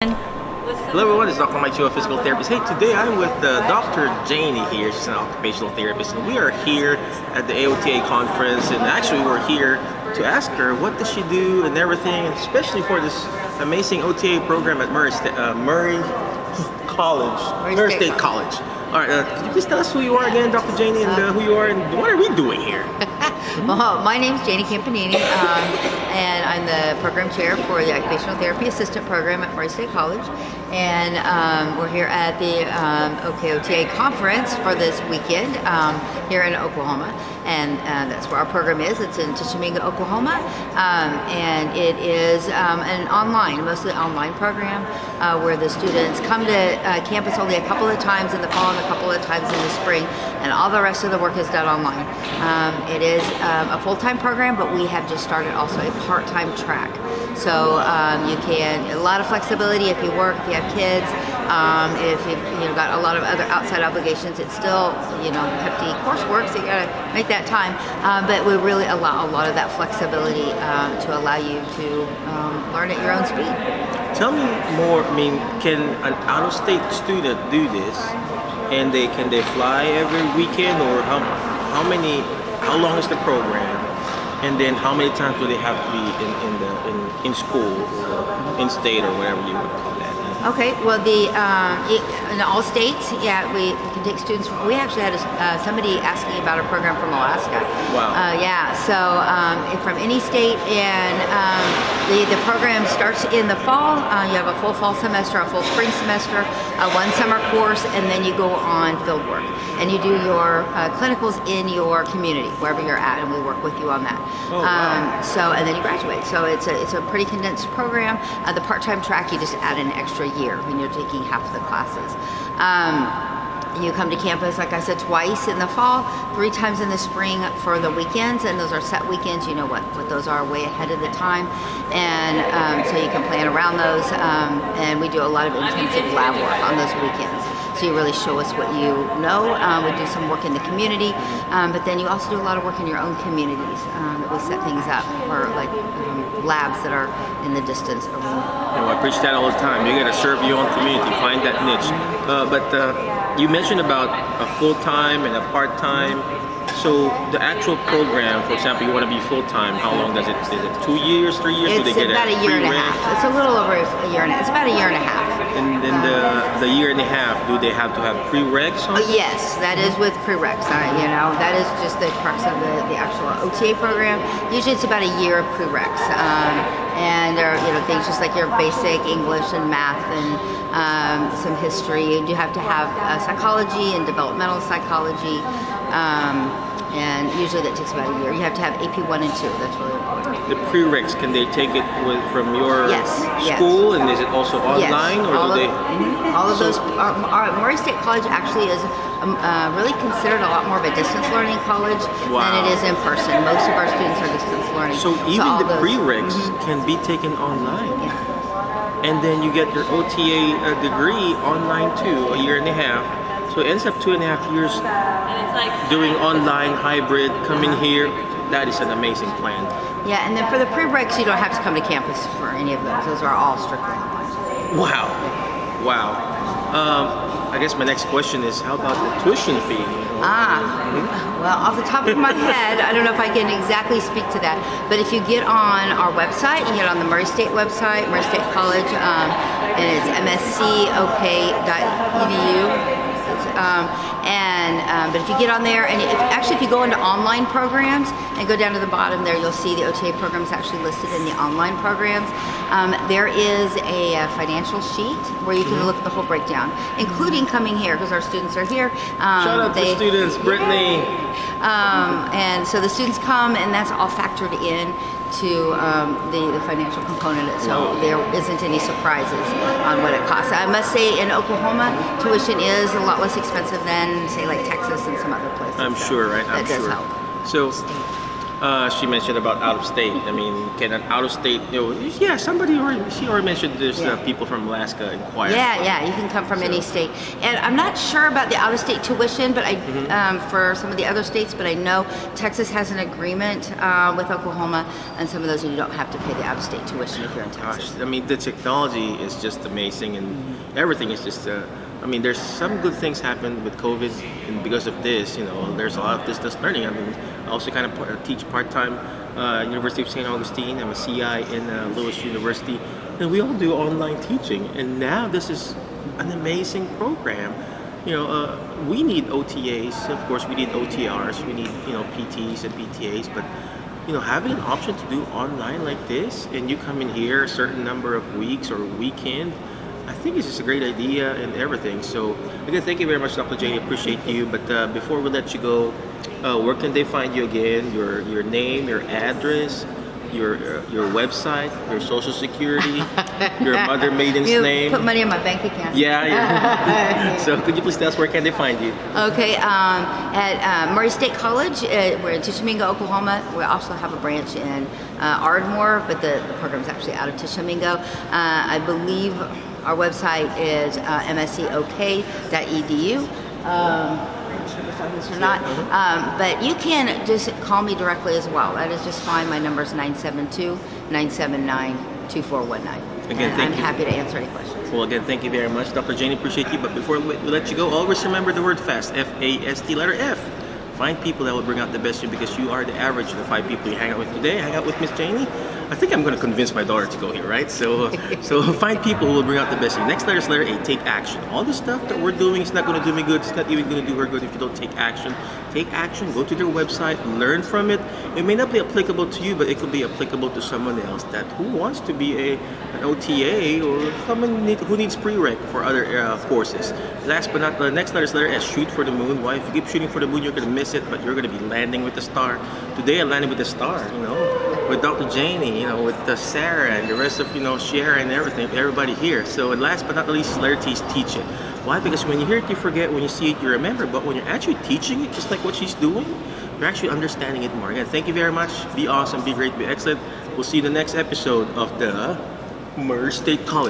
Hello everyone, it's Dr. Mike, a physical therapist. Hey, today I'm with Dr. Janie here. She's an occupational therapist, and we are here at the AOTA conference. And actually, we're here to ask her what does she do and everything, and especially for this amazing OTA program at Murray State College. All right, could you please tell us who you are again, Dr. Janie, and who you are, and what are we doing here? Well, my name is Janie Campanini, and I'm the program chair for the Occupational Therapy Assistant Program at Murray State College. And we're here at the OTA conference for this weekend here in Oklahoma. And that's where our program is. It's in Tishomingo, Oklahoma. And it is mostly online program where the students come to campus only a couple of times in the fall and a couple of times in the spring. And all the rest of the work is done online. It is a full-time program, but we have just started also a part-time track. So you can, a lot of flexibility if you work, if you have kids, if you've got a lot of other outside obligations. It's still, hefty coursework, so you gotta make that time. But we really allow a lot of that flexibility to allow you to learn at your own speed. Tell me more, can an out-of-state student do this? And can they fly every weekend, or how long is the program? And then how many times do they have to be in school or in state or whatever you would call that? Okay, well, in all states, yeah, we can take students. We actually had somebody asking about a program from Alaska. Wow. So from any state, and the program starts in the fall. You have a full fall semester, a full spring semester, one summer course, and then you go on field work. And you do your clinicals in your community, wherever you're at, and we work with you on that. Oh, wow. And then you graduate. So it's a pretty condensed program. The part-time track, you just add an extra year when you're taking half the classes. You come to campus, like I said, twice in the fall, 3 times in the spring for the weekends, and those are set weekends. You know what those are way ahead of the time, and so you can plan around those. And we do a lot of intensive lab work on those weekends. So you really show us what you know. We do some work in the community, but then you also do a lot of work in your own communities that we set things up for, like labs that are in the distance. I preach that all the time. You got to serve your own community, find that niche. But you mentioned about a full-time and a part-time. So the actual program, for example, you want to be full-time, how long does it? Is it 2 years, 3 years? It's about a year and a half. It's a little over a year and a half. It's about a year and a half. And then the year and a half, do they have to have prereqs on? Yes, that is with prereqs. That is just the crux of the actual OTA program. Usually it's about a year of prereqs. And there are things just like your basic English and math and some history. You do have to have psychology and developmental psychology. And usually that takes about a year. You have to have AP 1 and 2. That's really important. The prereqs, can they take it from your school? Yes. And is it also online? Yes. Or all of those. Murray State College actually is really considered a lot more of a distance learning college than it is in person. Most of our students are distance learning. So even the prereqs can be taken online. Yeah. And then you get your OTA degree online too, a year and a half. So it ends up 2.5 years doing online, hybrid, coming here. That is an amazing plan. Yeah, and then for the prereqs, you don't have to come to campus for any of those. Those are all strictly online. Wow. I guess my next question is, how about the tuition fee? Well, off the top of my head, I don't know if I can exactly speak to that, but if you get on our website, you get on the Murray State website, Murray State College, and it's mscok.edu. But if you get on there, and if you go into online programs and go down to the bottom there, you'll see the OTA programs actually listed in the online programs. There is a financial sheet where you can look at the whole breakdown, including coming here because our students are here. Shout out to students, Brittany. And so the students come, and that's all factored in to the financial component itself. There isn't any surprises on what it costs. I must say, in Oklahoma, tuition is a lot less expensive than, say, like Texas and some other places. I'm sure, right? That does help. So, She mentioned about out of state. I mean, can an out of state, yeah, she already mentioned there's Yeah. people from Alaska inquire. Yeah, you can come from any state. And I'm not sure about the out-of-state tuition, but for some of the other states, but I know Texas has an agreement with Oklahoma, and some of those you don't have to pay the out-of-state tuition if you're in Texas. Gosh, I mean, the technology is just amazing, and everything is just. I mean, there's some good things happen with COVID, and because of this, there's a lot of distance learning. I mean, I also kind of teach part-time University of St. Augustine. I'm a CI in Lewis University, and we all do online teaching. And now this is an amazing program. We need OTAs, of course. We need OTRs. We need PTs and PTAs, but having an option to do online like this, and you come in here a certain number of weeks or weekend, I think it's just a great idea and everything. So again, thank you very much, Dr. Janie. Appreciate you. But before we let you go, where can they find you again? Your name, your address, your website, your social security, your mother maiden's You name. put money in my bank account. Yeah. So could you please tell us where can they find you? Okay, at Murray State College, we're in Tishomingo, Oklahoma. We also have a branch in Ardmore, but the program's actually out of Tishomingo. I believe our website is mscok.edu. Or not, but you can just call me directly as well. That is just fine. My number is 972-979-2419. Again, and thank I'm you. happy to answer any questions. Well, again, thank you very much, Dr. Janie. Appreciate you. But before we let you go, always remember the word FAST. F-A-S-T, letter F. Find people that will bring out the best in you, because you are the average of the 5 people you hang out with today. Hang out with Miss Janie. I think I'm going to convince my daughter to go here, right? So find people who will bring out the best in you. Next letter is letter A. Take action. All the stuff that we're doing is not going to do me good. It's not even going to do her good if you don't take action. Take action. Go to their website. Learn from it. It may not be applicable to you, but it could be applicable to someone else who wants to be an OTA, or someone who needs prereq for other courses. Last but not the next letter is letter S. Shoot for the moon. Why? If you keep shooting for the moon, you're going to miss it, but you're going to be landing with the star. Today I landed with the star, with Dr. Janie, with Sarah and the rest of, Sharon and everybody here. So, and last but not the least, letter T is teach it. Why? Because when you hear it, you forget. When you see it, you remember. But when you're actually teaching it, just like what she's doing, you're actually understanding it more. Again, thank you very much. Be awesome, be great, be excellent. We'll see you in the next episode of the Murray State College.